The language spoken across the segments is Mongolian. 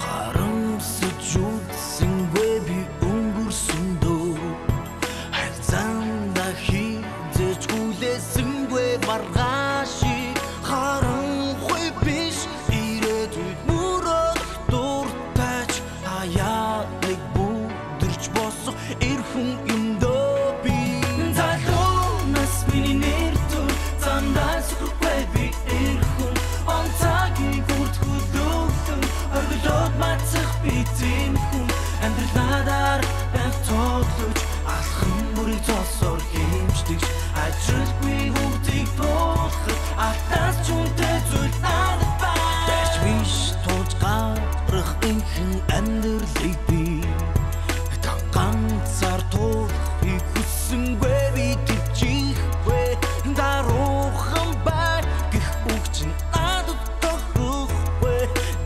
Харамсаж үзсэнгүй би өнгөрсөн дөө хайцаанда хизэж хүлээсэнгүй маргааши харанхуй биш ирээдүйд мөрөх дуртайч хаяалыг бүдэрч босох эрхэн юм дөө би залуунаас миний нэр төр зандаа сүрхгүй би эрхэн онцагийн хүртгүүлүүлэн оргилоод мацах би тийм хүн амьдралаар бэнх тоглож алхам бүрийг цосоор хэмждэгч ажилгүй хүүхдийг буулгах атаас чүнтэй зүйл надад бай дэвч биш тулж гарах инхэн амьдралыг би ганцаар туулахыг хүссэнгүй би төвчихгүй даруухан бай гэх үг чинь надад тохирохгүй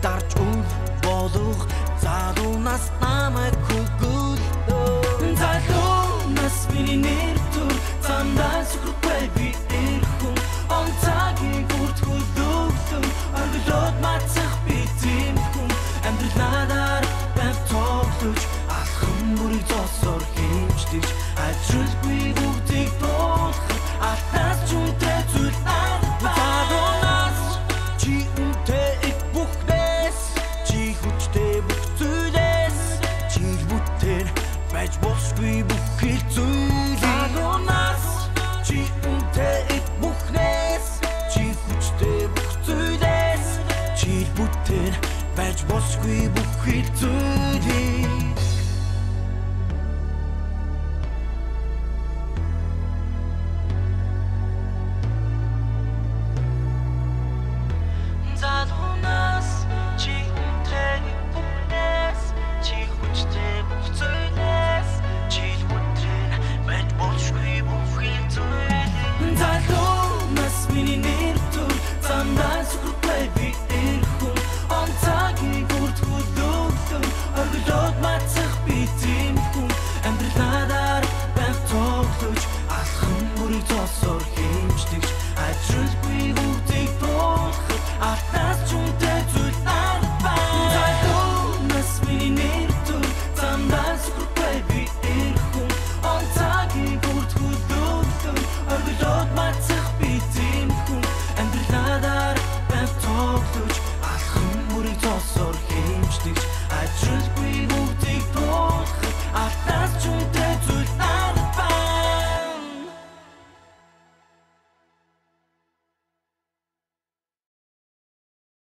дарж үл болох залуунаас намайг хөгөөлөө залуунаас миний нэр төр зандаа сүрхгүй би эрхэн онцагийн хүртгүүлүүлэн оргилоод мацах би тийм хүн амьдралаар бэнх тоглож алхам бүрийг цосоор хэмждэгч ажилгүй хүүхдийг буулгах атаас чүнтэй зүйл надад бай залуунаас чи үнтэй их бүхнээс чи хүчтэй бүх зүйлээс чи бүтэн байж болшгүй бүх хэл зүйл залуунаас чи үнтэй их бүхнээс чи хүчтэй бүх зүйлээс чи бүтэн байж болшгүй бүх хэл зүйл